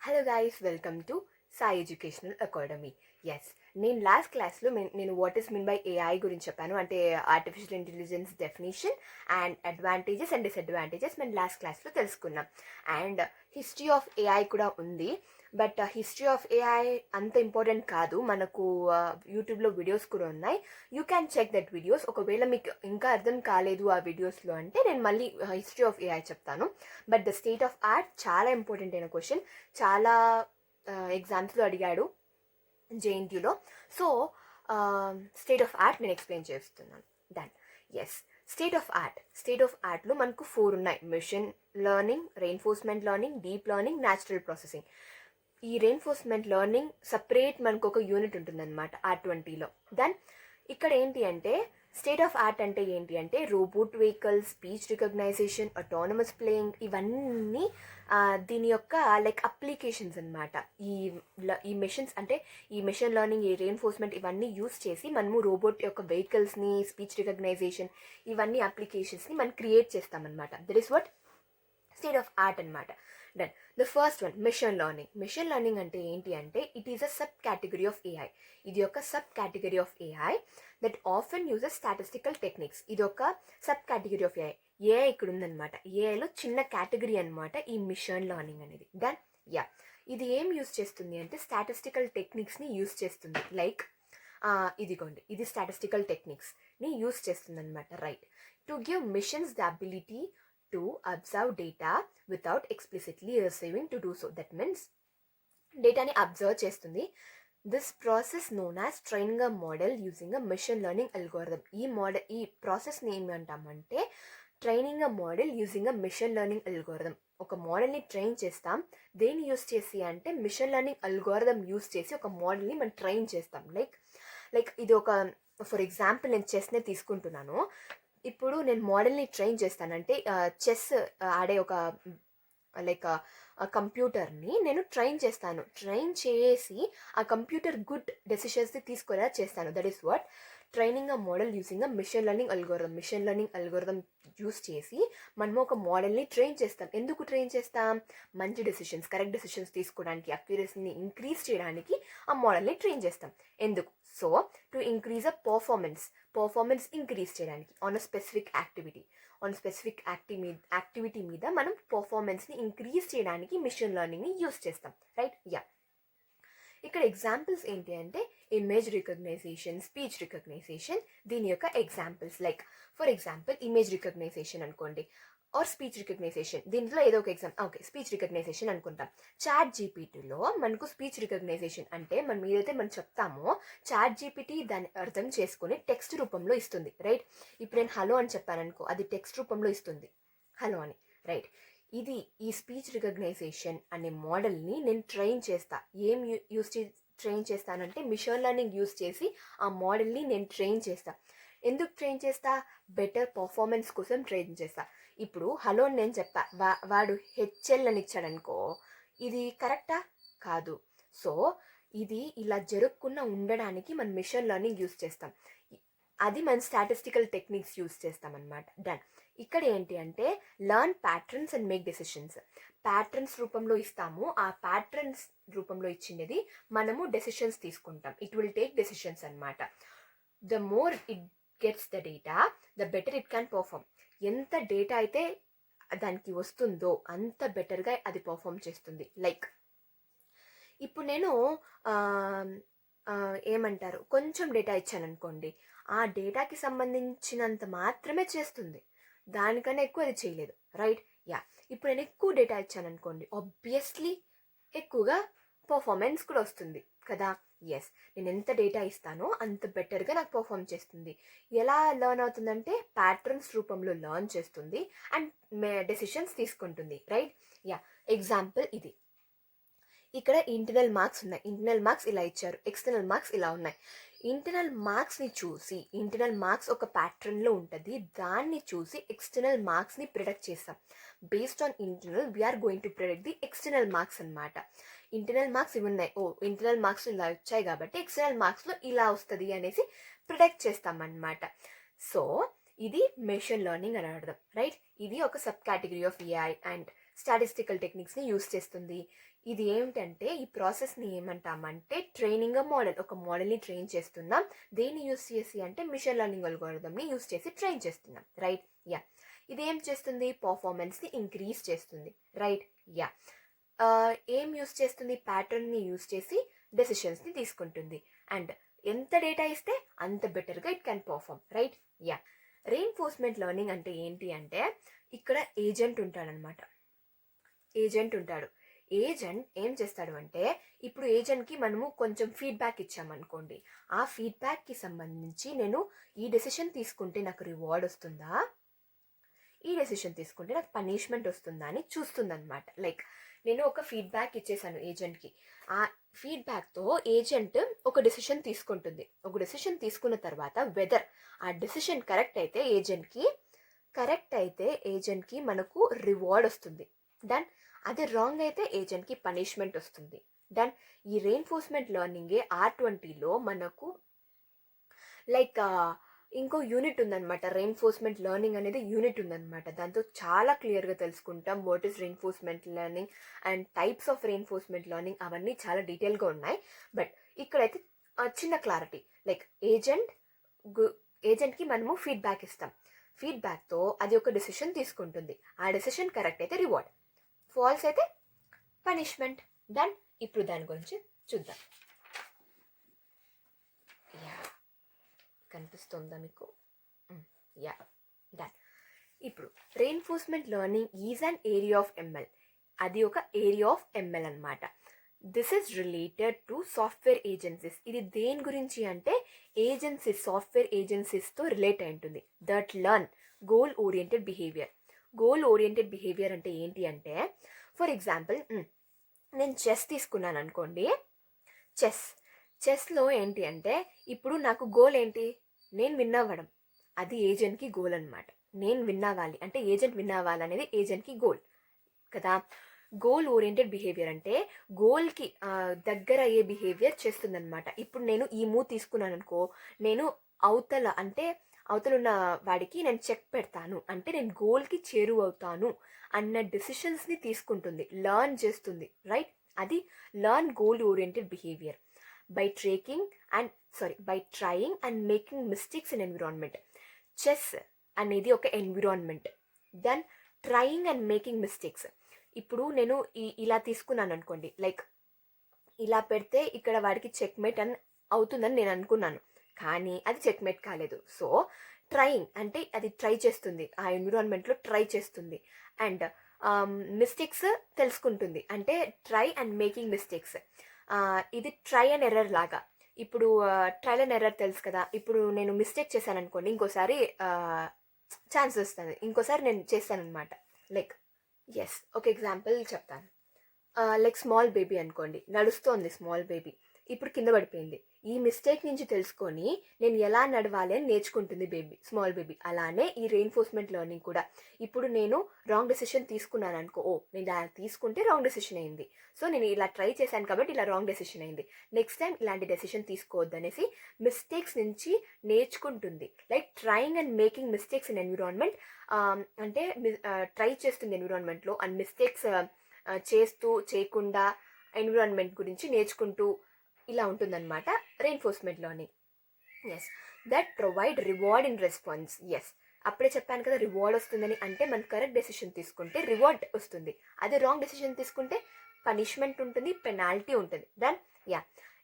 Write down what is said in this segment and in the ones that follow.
Hello guys, welcome to Sai Educational Academy. Yes, నేను last క్లాస్లో నేను what is mean by AI గురించి చెప్పాను. అంటే artificial intelligence definition and advantages and disadvantages మేము లాస్ట్ క్లాస్లో తెలుసుకున్నాం. అండ్ హిస్టరీ ఆఫ్ ఏఐ కూడా ఉంది. బట్ హిస్టరీ ఆఫ్ ఏఐ అంత ఇంపార్టెంట్ కాదు. మనకు యూట్యూబ్లో వీడియోస్ కూడా ఉన్నాయి. You can check that videos. ఒకవేళ మీకు ఇంకా అర్థం కాలేదు ఆ వీడియోస్లో అంటే నేను మళ్ళీ హిస్టరీ ఆఫ్ ఏఐ చెప్తాను. But the state of art చాలా ఇంపార్టెంట్ అయిన క్వశ్చన్. చాలా ఎగ్జామ్స్లో అడిగాడు జేఎన్టీయూలో. సో స్టేట్ ఆఫ్ ఆర్ట్ నేను ఎక్స్ప్లెయిన్ చేస్తున్నాను. డన్. ఎస్, స్టేట్ ఆఫ్ ఆర్ట్లో మనకు 4 ఉన్నాయి: machine learning, reinforcement learning, deep learning, natural processing. ఈ రెయిన్ఫోర్స్మెంట్ లెర్నింగ్ సపరేట్ మనకు ఒక యూనిట్ ఉంటుందన్నమాట R20లో. దెన్ ఇక్కడ ఏంటి అంటే స్టేట్ ఆఫ్ ఆర్ట్ అంటే ఏంటి అంటే robot vehicles, speech recognition, autonomous playing, ఇవన్నీ దీని యొక్క లైక్ అప్లికేషన్స్ అనమాట. ఈ మెషిన్స్ అంటే ఈ మెషిన్ లెర్నింగ్, ఈ రెయిన్ఫోర్స్మెంట్ ఇవన్నీ యూస్ చేసి మనము రోబోట్ యొక్క వెహికల్స్ని, స్పీచ్ రికగ్నైజేషన్, ఇవన్నీ అప్లికేషన్స్ని మనం క్రియేట్ చేస్తామన్నమాట. That is what state of art అనమాట. Done. The first one, machine learning. Machine learning అంటే ఏంటి అంటే it is a sub category of AI. ఇది ఒక sub category of AI that often uses statistical techniques. ఇది ఒక sub category of AI. AI ఇక్కడ ఉందన్నమాట. ఏఐలో చిన్న కేటగిరీ అనమాట ఈ మెషిన్ లెర్నింగ్ అనేది. దెన్ ఇది ఏం యూస్ చేస్తుంది అంటే స్టాటిస్టికల్ టెక్నిక్స్ని యూస్ చేస్తుంది. లైక్ ఇదిగోండి, ఇది స్టాటిస్టికల్ టెక్నిక్స్ని యూస్ చేస్తుంది అనమాట. Right. To give machines the ability to observe data without explicitly receiving to do so. That means డేటాని అబ్జర్వ్ చేస్తుంది. This process known as training a model using a machine learning algorithm. ఈ ప్రాసెస్ని ఏమంటామంటే training a model using a machine learning algorithm. ఒక మోడల్ని train చేస్తాం. దేన్ని use చేసి అంటే మెషిన్ లెర్నింగ్ అల్గోరిథం యూస్ చేసి ఒక మోడల్ని మనం ట్రైన్ చేస్తాం. లైక్ ఇది ఒక ఫర్ ఎగ్జాంపుల్ నేను చెస్నే తీసుకుంటున్నాను. ఇప్పుడు నేను మోడల్ని ట్రైన్ చేస్తానంటే చెస్ ఆడే ఒక లైక్ కంప్యూటర్ని నేను ట్రైన్ చేస్తాను. ట్రైన్ చేసి ఆ కంప్యూటర్ గుడ్ డెసిషన్స్ని తీసుకునేలా చేస్తాను. That is what training a model using a machine learning algorithm. Machine learning algorithm use చేసి మనము ఒక మోడల్ని ట్రైన్ చేస్తాం. ఎందుకు ట్రైన్ చేస్తాం? మంచి డెసిషన్స్, కరెక్ట్ డెసిషన్స్ తీసుకోవడానికి, అక్యురసీని ఇంక్రీజ్ చేయడానికి ఆ మోడల్ని ట్రైన్ చేస్తాం. ఎందుకు? So to increase a performance increase చేయడానికి ఆన్ అ స్పెసిఫిక్ యాక్టివిటీ మీద మనం పర్ఫార్మెన్స్ని ఇంక్రీజ్ చేయడానికి మిషన్ లెర్నింగ్ని యూస్ చేస్తాం. రైట్. ఇక్కడ ఎగ్జాంపుల్స్ ఏంటి అంటే ఇమేజ్ రికగ్నైజేషన్, స్పీచ్ రికగ్నైజేషన్. దీని యొక్క examples like for example image recognition అనుకోండి ఆర్ స్పీచ్ రికగ్నైజేషన్. దీంట్లో ఏదో ఒక ఎగ్జామ్. ఓకే, స్పీచ్ రికగ్నైజేషన్ అనుకుంటాం. చాట్ జీపీటీలో మనకు స్పీచ్ రికగ్నైజేషన్ అంటే మనం ఏదైతే మనం చెప్తామో చాట్ జీపీటీ దాన్ని అర్థం చేసుకుని టెక్స్ట్ రూపంలో ఇస్తుంది. రైట్. ఇప్పుడు నేను హలో అని చెప్పాను అనుకో, అది టెక్స్ట్ రూపంలో ఇస్తుంది హలో అని. రైట్. ఈ స్పీచ్ రికగ్నైజేషన్ అనే మోడల్ని నేను ట్రైన్ చేస్తా. ఏం యూస్ ట్రైన్ చేస్తానంటే మిషన్ లెర్నింగ్ యూస్ చేసి ఆ మోడల్ని నేను ట్రైన్ చేస్తా. ఎందుకు ట్రైన్ చేస్తా? బెటర్ పర్ఫార్మెన్స్ కోసం ట్రైన్ చేస్తా. ఇప్పుడు హలో నేను చెప్పా, వాడు హెచ్ఎల్ అని ఇచ్చాడనుకో, ఇది కరెక్టా? కాదు. సో ఇది ఇలా జరగకుండా ఉండడానికి మనం మిషన్ లెర్నింగ్ యూస్ చేస్తాం. అది మన స్టాటిస్టికల్ టెక్నిక్స్ యూస్ చేస్తామన్నమాట. డన్. ఇక్కడ ఏంటి అంటే learn patterns and make decisions. Patterns రూపంలో ఇస్తాము. ఆ ప్యాటర్న్స్ రూపంలో ఇచ్చినది మనము డెసిషన్స్ తీసుకుంటాం. ఇట్ విల్ టేక్ డెసిషన్స్ అనమాట. The more it gets the data the better it can perform. ఎంత డేటా అయితే దానికి వస్తుందో అంత బెటర్గా అది పర్ఫామ్ చేస్తుంది. లైక్ ఇప్పుడు నేను ఏమంటారు కొంచెం డేటా ఇచ్చాను అనుకోండి, ఆ డేటాకి సంబంధించినంత మాత్రమే చేస్తుంది, దానికన్నా ఎక్కువ అది చేయలేదు. రైట్. ఇప్పుడు నేను ఎక్కువ డేటా ఇచ్చాను అనుకోండి, ఆబ్వియస్లీ ఎక్కువగా పర్ఫార్మెన్స్ కూడా వస్తుంది కదా. ఎస్, నేను ఎంత డేటా ఇస్తానో అంత బెటర్గా నాకు పర్ఫామ్ చేస్తుంది. ఎలా లర్న్ అవుతుందంటే ప్యాటర్న్స్ రూపంలో లర్న్ చేస్తుంది అండ్ డెసిషన్స్ తీసుకుంటుంది. రైట్. ఎగ్జాంపుల్ ఇది. ఇక్కడ ఇంటర్నల్ మార్క్స్ ఉన్నాయి. ఇంటర్నల్ మార్క్స్ ఇలా ఇచ్చారు, ఎక్స్టర్నల్ మార్క్స్ ఇలా ఉన్నాయి. ఇంటర్నల్ మార్క్స్ని చూసి, ఇంటర్నల్ మార్క్స్ ఒక ప్యాటర్న్లో ఉంటుంది, దాన్ని చూసి ఎక్స్టర్నల్ మార్క్స్ని ప్రిడిక్ట్ చేస్తాం. Based on internal we are going to predict the external marks అనమాట. ఇంటర్నల్ మార్క్స్ ఇవి ఉన్నాయి, ఇంటర్నల్ మార్క్స్ ఇలా వచ్చాయి కాబట్టి ఎక్స్టర్నల్ మార్క్స్లో ఇలా వస్తుంది అనేసి ప్రిడిక్ట్ చేస్తామన్నమాట. సో ఇది మెషిన్ లెర్నింగ్ అని అర్థం. రైట్. ఇది ఒక sub category of AI and statistical టెక్నిక్స్ని యూస్ చేస్తుంది. ఇది ఏమిటంటే ఈ ప్రాసెస్ని ఏమంటామంటే ట్రైనింగ్ మోడల్. ఒక మోడల్ని ట్రైన్ చేస్తున్నాం. దేన్ని యూస్ చేసి అంటే మిషన్ లెర్నింగ్ అల్గోరిథంని యూస్ చేసి ట్రైన్ చేస్తున్నాం. రైట్? యా. ఇది ఏం చేస్తుంది? పర్ఫార్మెన్స్ని ఇంక్రీజ్ చేస్తుంది. రైట్? యా. ఏం యూస్ చేస్తుంది? ప్యాటర్న్ని యూస్ చేసి డెసిషన్స్ని తీసుకుంటుంది. అండ్ ఎంత డేటా ఇస్తే అంత బెటర్గా it can perform. Right? Yeah. Reinforcement learning అంటే ఏంటి అంటే ఇక్కడ ఏజెంట్ ఉంటాడనమాట. ఏజెంట్ ఉంటాడు. ఏజెంట్ ఏం చేస్తాడు అంటే ఇప్పుడు ఏజెంట్కి మనము కొంచెం ఫీడ్బ్యాక్ ఇచ్చామనుకోండి, ఆ ఫీడ్బ్యాక్కి సంబంధించి నేను ఈ డెసిషన్ తీసుకుంటే నాకు రివార్డ్ వస్తుందా, ఈ డెసిషన్ తీసుకుంటే నాకు పనిష్మెంట్ వస్తుందా అని చూస్తుందన్నమాట. లైక్ నేను ఒక ఫీడ్బ్యాక్ ఇచ్చేసాను ఏజెంట్కి. ఆ ఫీడ్బ్యాక్తో ఏజెంట్ ఒక డెసిషన్ తీసుకుంటుంది. ఒక డెసిషన్ తీసుకున్న తర్వాత వెదర్ ఆ డెసిషన్ కరెక్ట్ అయితే ఏజెంట్కి మనకు రివార్డ్ వస్తుంది. డన్. అది రాంగ్ అయితే ఏజెంట్కి పనిష్మెంట్ వస్తుంది. డన్. ఈ రెయిన్ఫోర్స్మెంట్ లెర్నింగే R20లో మనకు లైక్ ఇంకో యూనిట్ ఉందన్నమాట. రెయిన్ఫోర్స్మెంట్ లెర్నింగ్ అనేది యూనిట్ ఉందన్నమాట. దాంతో చాలా క్లియర్గా తెలుసుకుంటాం what is reinforcement learning and types of reinforcement learning. అవన్నీ చాలా డీటెయిల్గా ఉన్నాయి. బట్ ఇక్కడైతే చిన్న క్లారిటీ. లైక్ ఏజెంట్కి మనము ఫీడ్బ్యాక్ ఇస్తాం. ఫీడ్బ్యాక్తో అది ఒక డెసిషన్ తీసుకుంటుంది. ఆ డెసిషన్ కరెక్ట్ అయితే రివార్డ్, ఫాల్స్ అయితే పనిష్మెంట్. డన్. ఇప్పుడు దాని గురించి చూద్దాం. యా, కనిపిస్తుందా మీకు? Yeah, done. ఇప్పుడు reinforcement learning is an area of ML. అది ఒక ఏరియా ఆఫ్ ఎంఎల్ అనమాట. This is related to software agencies. ఇది దేని గురించి అంటే ఏజెన్సీస్, సాఫ్ట్వేర్ ఏజెన్సీస్తో రిలేట్ అయి ఉంటుంది. That learn goal oriented behaviour. Goal oriented behaviour అంటే ఏంటి అంటే ఫర్ ఎగ్జాంపుల్ నేను చెస్ తీసుకున్నాను అనుకోండి. చెస్లో ఏంటి అంటే ఇప్పుడు నాకు గోల్ ఏంటి? నేను విన్ అవ్వడం. అది ఏజెంట్కి గోల్ అనమాట. నేను విన్ అవ్వాలి అంటే ఏజెంట్ విన్ అవ్వాలి అనేది ఏజెంట్కి గోల్ కదా. గోల్ ఓరియంటెడ్ బిహేవియర్ అంటే గోల్కి దగ్గర అయ్యే బిహేవియర్ చేస్తుందన్నమాట. ఇప్పుడు నేను ఈ మూవ్ తీసుకున్నాను అనుకో, నేను అవతలున్న వాడికి నేను చెక్ పెడతాను అంటే నేను గోల్కి చేరువవుతాను అన్న డెసిషన్స్ని తీసుకుంటుంది, లర్న్ చేస్తుంది. రైట్? అది learn goal oriented behaviour by trying and making mistakes in environment. Chess అనేది ఒక environment. Then trying and making mistakes. ఇప్పుడు నేను ఇలా తీసుకున్నాను అనుకోండి, లైక్ ఇలా పెడితే ఇక్కడ వాడికి చెక్మేట్ అని అవుతుందని నేను అనుకున్నాను, కానీ అది చెక్మేట్ కాలేదు. సో ట్రయింగ్ అంటే అది ట్రై చేస్తుంది, ఆ ఎన్విరాన్మెంట్లో ట్రై చేస్తుంది. అండ్ మిస్టేక్స్ తెలుసుకుంటుంది అంటే ట్రై అండ్ మేకింగ్ మిస్టేక్స్. ఇది ట్రై అండ్ ఎర్రర్ లాగా. ఇప్పుడు ట్రయల్ అండ్ ఎర్రర్ తెలుసు కదా. ఇప్పుడు నేను మిస్టేక్ చేశాను అనుకోండి, ఇంకోసారి ఛాన్స్ వస్తుంది, ఇంకోసారి నేను చేస్తాను అనమాట. లైక్ ఒక ఎగ్జాంపుల్ చెప్తాను. లైక్ స్మాల్ బేబీ అనుకోండి, నడుస్తోంది స్మాల్ బేబీ, ఇప్పుడు కింద పడిపోయింది. ఈ మిస్టేక్ నుంచి తెలుసుకొని నేను ఎలా నడవాలి అని నేర్చుకుంటుంది స్మాల్ బేబీ. అలానే ఈ రెయిన్ఫోర్స్మెంట్ లెర్నింగ్ కూడా. ఇప్పుడు నేను రాంగ్ డెసిషన్ తీసుకున్నాను అనుకో, నేను ఇలా తీసుకుంటే రాంగ్ డెసిషన్ అయింది, సో నేను ఇలా ట్రై చేశాను కాబట్టి ఇలా రాంగ్ డెసిషన్ అయింది, నెక్స్ట్ టైం ఇలాంటి డెసిషన్ తీసుకోవద్దు అనేసి మిస్టేక్స్ నుంచి నేర్చుకుంటుంది. Like trying and making mistakes in environment. అంటే ట్రై చేస్తుంది ఎన్విరాన్మెంట్లో అండ్ మిస్టేక్స్ చేయకుండా ఎన్విరాన్మెంట్ గురించి నేర్చుకుంటూ ఇలా ఉంటుందన్నమాట reinforcement learning. That provide reward in response. అప్పుడే చెప్పాను కదా రివార్డ్ వస్తుందని. అంటే మనం కరెక్ట్ డెసిషన్ తీసుకుంటే రివార్డ్ వస్తుంది, అదే రాంగ్ డెసిషన్ తీసుకుంటే పనిష్మెంట్ ఉంటుంది, పెనాల్టీ ఉంటుంది. Then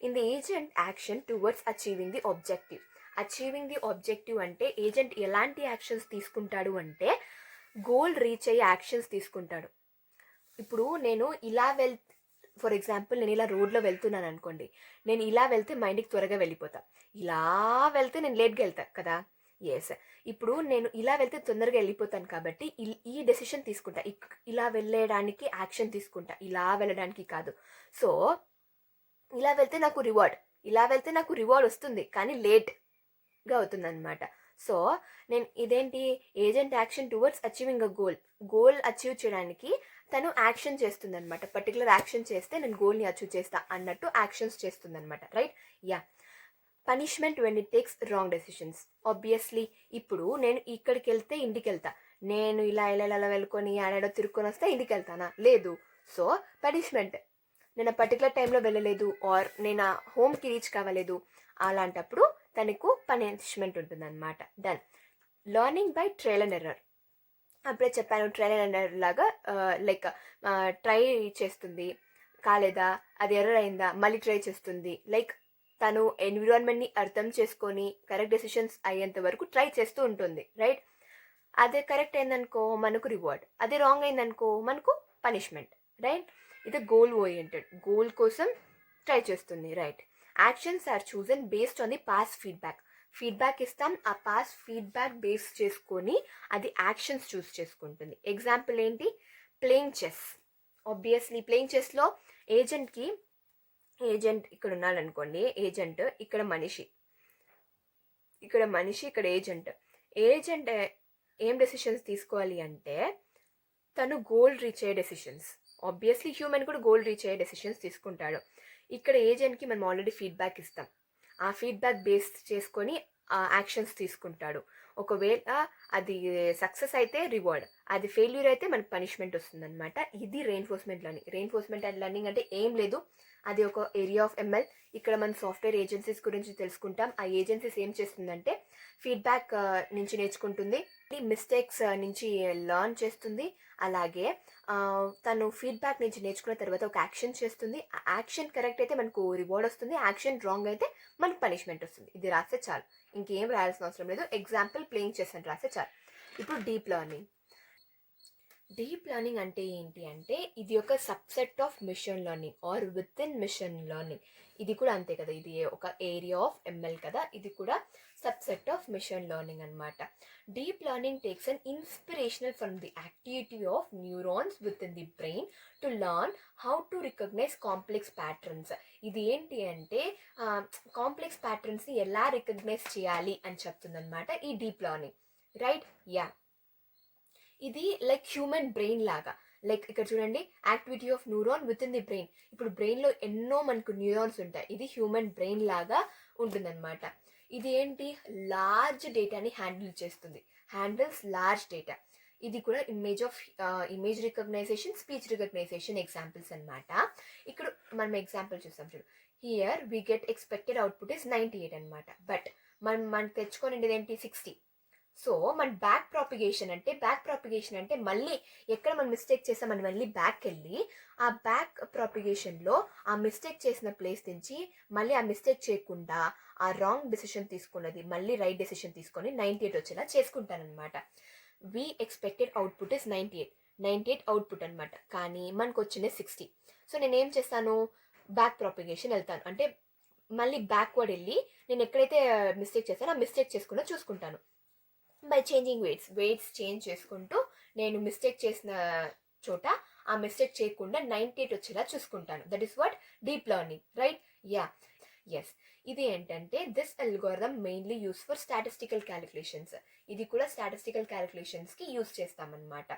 in the agent action towards achieving the objective. Achieving the objective అంటే ఏజెంట్ ఎలాంటి యాక్షన్స్ తీసుకుంటాడు అంటే గోల్ రీచ్ అయ్యే యాక్షన్స్ తీసుకుంటాడు. ఇప్పుడు నేను ఇలా ఫర్ ఎగ్జాంపుల్ నేను ఇలా రోడ్లో వెళ్తున్నాను అనుకోండి, నేను ఇలా వెళ్తే మా ఇంటికి త్వరగా వెళ్ళిపోతా, ఇలా వెళ్తే నేను లేట్గా వెళ్తా కదా. ఇప్పుడు నేను ఇలా వెళ్తే తొందరగా వెళ్ళిపోతాను కాబట్టి ఈ డెసిషన్ తీసుకుంటా, ఇలా వెళ్ళడానికి యాక్షన్ తీసుకుంటా, ఇలా వెళ్ళడానికి కాదు. సో ఇలా వెళ్తే నాకు రివార్డ్ వస్తుంది, కానీ లేట్గా అవుతుంది అనమాట. సో నేను ఇదేంటి agent action towards achieving a goal achieve చేయడానికి తను యాక్షన్ చేస్తుంది అనమాట. పర్టికులర్ యాక్షన్ చేస్తే నేను గోల్ని అచీవ్ చేస్తా అన్నట్టు యాక్షన్స్ చేస్తుంది అనమాట. Right? Punishment when it takes wrong decisions. Obviously ఇప్పుడు నేను ఇక్కడికి వెళ్తే ఇంటికి వెళ్తా, నేను ఇలా ఇలా ఇలా వెళ్ళుకొని ఆడాడో తిరుక్కొని వస్తే ఇంటికి వెళ్తానా? లేదు. So punishment. నేను ఆ పర్టికులర్ టైంలో వెళ్ళలేదు ఆర్ నేను ఆ హోమ్కి రీచ్ కావలేదు, అలాంటప్పుడు తనకు పనిష్మెంట్ ఉంటుంది అనమాట. Done. Learning by trial and error. అప్పుడే చెప్పాను, ట్రయల్ అండ్ ఎర్రర్ లాగా లైక్ ట్రై చేస్తుంది, కాలేదా, అది ఎర్రర్ అయిందా, మళ్ళీ ట్రై చేస్తుంది. లైక్ తను ఎన్విరాన్మెంట్ని అర్థం చేసుకొని కరెక్ట్ డెసిషన్స్ అయ్యేంత వరకు ట్రై చేస్తూ ఉంటుంది, రైట్? అదే కరెక్ట్ అయిందనుకో మనకు రివార్డ్, అదే రాంగ్ అయిందనుకో మనకు పనిష్మెంట్, రైట్? ఇది గోల్ ఓరియంటెడ్, గోల్ కోసం ట్రై చేస్తుంది, right? Actions are chosen based on the past feedback. Feedback ఇస్తాం, ఆ పాస్ట్ ఫీడ్బ్యాక్ బేస్ చేసుకొని అది యాక్షన్స్ చూస్ చేసుకుంటుంది. ఎగ్జాంపుల్ ఏంటి? Playing chess. ఆబ్వియస్లీ ప్లేయింగ్ చెస్లో ఏజెంట్కి, ఏజెంట్ ఇక్కడ ఉన్నాడు అనుకోండి, ఏజెంట్ ఇక్కడ మనిషి, ఇక్కడ మనిషి, ఇక్కడ ఏజెంట్. ఏజెంట్ ఏం డెసిషన్స్ తీసుకోవాలి అంటే తను గోల్ రీచ్ అయ్యే డెసిషన్స్. ఆబ్వియస్లీ హ్యూమన్ కూడా గోల్ రీచ్ అయ్యే డెసిషన్స్ తీసుకుంటాడు. ఇక్కడ ఏజెంట్కి మనం ఆల్రెడీ ఫీడ్బ్యాక్ ఇస్తాం, ఆ ఫీడ్బ్యాక్ బేస్ చేసుకొని యాక్షన్స్ తీసుకుంటాడు. ఒకవేళ అది సక్సెస్ అయితే రివార్డ్, అది ఫెయిల్యూర్ అయితే మనకు పనిష్మెంట్ వస్తుంది అనమాట. ఇది reinforcement learning. Reinforcement and learning అంటే ఏం లేదు, అది ఒక ఏరియా ఆఫ్ ఎంఎల్. ఇక్కడ మనం సాఫ్ట్వేర్ ఏజెన్సీస్ గురించి తెలుసుకుంటాం. ఆ ఏజెన్సీస్ ఏం చేస్తుందంటే ఫీడ్బ్యాక్ నుంచి నేర్చుకుంటుంది, మిస్టేక్స్ నుంచి లర్న్ చేస్తుంది. అలాగే తను ఫీడ్బ్యాక్ నుంచి నేర్చుకున్న తర్వాత ఒక యాక్షన్ చేస్తుంది. ఆ యాక్షన్ కరెక్ట్ అయితే మనకు రివార్డ్ వస్తుంది, యాక్షన్ రాంగ్ అయితే మనకు పనిష్మెంట్ వస్తుంది. ఇది రాస్తే చాలు, ఇంకేం రాయాల్సిన అవసరం లేదు. ఎగ్జాంపుల్ ప్లేయింగ్ చెస్ అని రాస్తే చాలు. ఇప్పుడు డీప్ లెర్నింగ్. డీప్ లెర్నింగ్ అంటే ఏంటి అంటే ఇది ఒక subset of machine learning or within machine learning. ఇది కూడా అంతే కదా, ఇది ఒక ఏరియా ఆఫ్ ఎంఎల్ కదా, ఇది కూడా సబ్సెట్ ఆఫ్ మిషన్ లెర్నింగ్ అనమాట. Deep learning takes an inspirational from the activity of neurons within the brain to learn how to recognise complex patterns. ఇది ఏంటి అంటే కాంప్లెక్స్ ప్యాటర్న్స్ని ఎలా రికగ్నైజ్ చేయాలి అని చెప్తుందన్నమాట ఈ డీప్ లెర్నింగ్, రైట్? యా, ఇది లైక్ హ్యూమన్ బ్రెయిన్ లాగా. లైక్ ఇక్కడ చూడండి, activity of neuron with in the brain. ఇప్పుడు బ్రెయిన్లో ఎన్నో మనకు న్యూరాన్స్ ఉంటాయి, ఇది హ్యూమన్ బ్రెయిన్ లాగా ఉంటుందన్నమాట. ఇది ఏంటి, లార్జ్ డేటాని హ్యాండిల్ చేస్తుంది, హ్యాండిల్స్ లార్జ్ డేటా. ఇది కూడా image recognition, speech recognition examples అనమాట. ఇక్కడ మనం ఎగ్జాంపుల్ చూస్తాం చూడు. Here we get expected output is 98 అనమాట. బట్ మనం తెచ్చుకోనిండేది ఏంటి, 60. సో మన బ్యాక్ ప్రాపిగేషన్ అంటే మళ్ళీ ఎక్కడ మనం మిస్టేక్ చేసాం మనం మళ్ళీ బ్యాక్ వెళ్ళి ఆ బ్యాక్ ప్రాపిగేషన్లో ఆ మిస్టేక్ చేసిన ప్లేస్ నుంచి మళ్ళీ ఆ మిస్టేక్ చేయకుండా ఆ రాంగ్ డెసిషన్ తీసుకున్నది మళ్ళీ రైట్ డెసిషన్ తీసుకొని 98 వచ్చేలా చేసుకుంటానమాట. We expected output is 98 output అనమాట, కానీ మనకు వచ్చింది 60. సో నేనేం చేస్తాను, బ్యాక్ ప్రాపిగేషన్ వెళ్తాను, అంటే మళ్ళీ బ్యాక్వర్డ్ వెళ్ళి నేను ఎక్కడైతే మిస్టేక్ చేస్తానో ఆ మిస్టేక్ చేసుకున్నా చూసుకుంటాను. బై చేంజింగ్ వెయిట్స్ చేంజ్ చేసుకుంటూ నేను మిస్టేక్ చేసిన చోట ఆ మిస్టేక్ చేయకుండా 98 వచ్చేలా చూసుకుంటాను. That is what deep learning, right? Yeah, yes. ఇది ఏంటంటే this algorithm mainly use for statistical calculations. ఇది కూడా స్టాటిస్టికల్ క్యాలిక్యులేషన్స్కి యూస్ చేస్తామన్నమాట.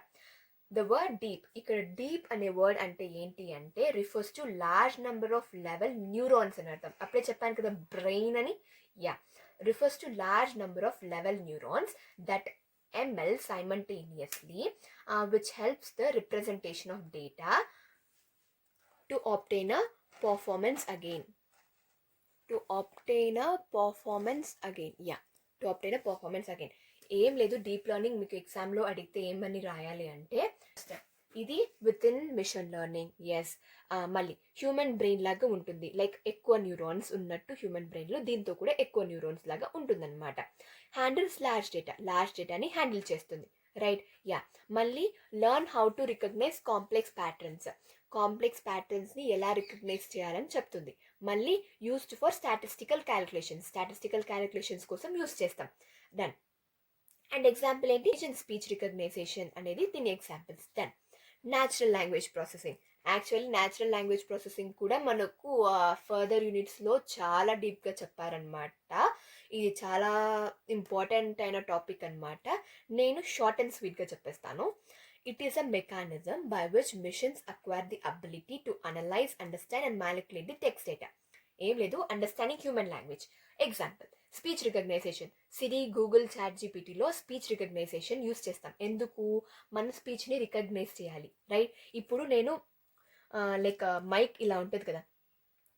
ద వర్డ్ డీప్, ఇక్కడ డీప్ అనే వర్డ్ అంటే ఏంటి అంటే refers to large number of level neurons అని అర్థం. అప్పుడే చెప్పాను కదా బ్రెయిన్ అని. Yeah, refers to large number of level neurons that ML simultaneously, which helps the representation of data to obtain a performance again. To obtain a performance again. Yeah, to obtain a performance again. ఏం లేదు, deep learning మీకు ఎగ్జామ్లో అడిగితే ఏమని రాయాలి అంటే ఇది within machine learning. Yes, మళ్ళీ హ్యూమన్ బ్రెయిన్ లాగా ఉంటుంది, లైక్ ఎక్కువ న్యూరాన్స్ ఉన్నట్టు హ్యూమన్ బ్రెయిన్లో దీంతో కూడా ఎక్కువ న్యూరాన్స్ లాగా ఉంటుందన్నమాట. హ్యాండిల్స్ లార్జ్ డేటాని హ్యాండిల్ చేస్తుంది, రైట్? యా, మళ్ళీ learn how to recognise complex ప్యాటర్న్స్ని ఎలా రికగ్నైజ్ చేయాలని చెప్తుంది. మళ్ళీ యూస్డ్ ఫర్ స్టాటిస్టికల్ క్యాలిక్యులేషన్స్ కోసం యూస్ చేస్తాం. డన్. అండ్ ఎగ్జాంపుల్ ఏంటి, స్పీచ్ రికగ్నైజేషన్ అనేది దీని examples. Done. Natural language processing. Actually natural language processing కూడా మనకు ఫర్దర్ యూనిట్స్లో చాలా డీప్గా చెప్పారనమాట. ఇది చాలా ఇంపార్టెంట్ అయిన టాపిక్ అనమాట. నేను షార్ట్ అండ్ స్వీట్గా చెప్పేస్తాను. It is a mechanism by which machines acquire the ability to analyze, understand and manipulate the text data. ఏం లేదు, understanding human language. Example, speech recognition. Siri, Google, chat జీపీటీలో speech recognition use చేస్తాం. ఎందుకు? మన స్పీచ్ని recognise చేయాలి, right? ఇప్పుడు నేను like mic ఇలా ఉంటుంది కదా,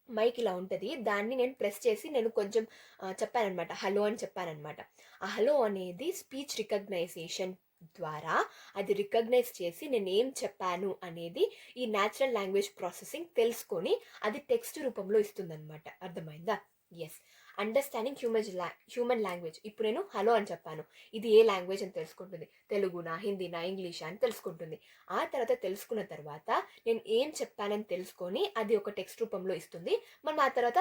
మైక్ ఇలా ఉంటుంది, దాన్ని నేను ప్రెస్ చేసి నేను కొంచెం చెప్పానమాట, హలో అని చెప్పానమాట. ఆ హలో అనేది స్పీచ్ రికగ్నైజేషన్ ద్వారా అది రికగ్నైజ్ చేసి నేను ఏం చెప్పాను అనేది ఈ న్యాచురల్ లాంగ్వేజ్ ప్రాసెసింగ్ తెలుసుకొని అది టెక్స్ట్ రూపంలో ఇస్తుందన్నమాట. అర్థమైందా? Yes, understanding human language. ఇప్పుడు నేను హలో అని చెప్పాను, ఇది ఏ లాంగ్వేజ్ అని తెలుసుకుంటుంది, తెలుగునా, హిందీనా, ఇంగ్లీషా అని తెలుసుకుంటుంది. ఆ తర్వాత తెలుసుకున్న తర్వాత నేను ఏం చెప్పానని తెలుసుకొని అది ఒక టెక్స్ట్ రూపంలో ఇస్తుంది. మనం ఆ తర్వాత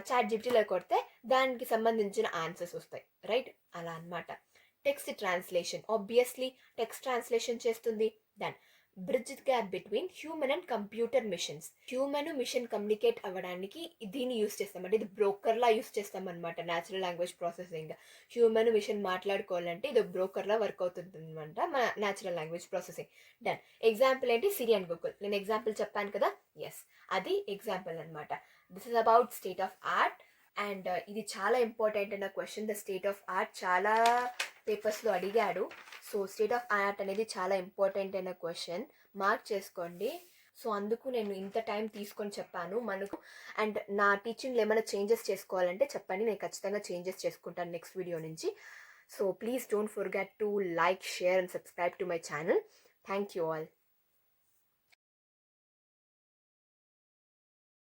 చాట్ జీపీటీలో కొడితే దానికి సంబంధించిన ఆన్సర్స్ వస్తాయి, రైట్? అలా అన్నమాట. Text translation, obviously text translation చేస్తుంది. Then bridge gap between human and computer machines. Human machine communicate అవ్వడానికి దీన్ని యూస్ చేస్తాం, అంటే ఇది బ్రోకర్లా యూస్ చేస్తాం అనమాట. Natural language processing, human machine మాట్లాడుకోవాలంటే ఇది బ్రోకర్లా వర్క్ అవుతుంది అనమాట మన natural language processing. Done. Example ఏంటి? Siri and Google. నేను ఎగ్జాంపుల్ చెప్పాను కదా, ఎస్, అది ఎగ్జాంపుల్ అనమాట. This is about state of art. And ఇది చాలా ఇంపార్టెంట్ అన్న question. The state of art చాలా పేపర్స్లో అడిగాడు. సో స్టేట్ ఆఫ్ ఆర్ట్ అనేది చాలా ఇంపార్టెంట్ అయిన క్వశ్చన్, మార్క్ చేసుకోండి. సో అందుకు నేను ఇంత టైం తీసుకొని చెప్పాను మనకు. అండ్ నా టీచింగ్లో ఏమైనా చేంజెస్ చేసుకోవాలంటే చెప్పండి, నేను ఖచ్చితంగా చేంజెస్ చేసుకుంటాను నెక్స్ట్ వీడియో నుంచి. So please don't forget to like, share and subscribe to my channel. Thank you all.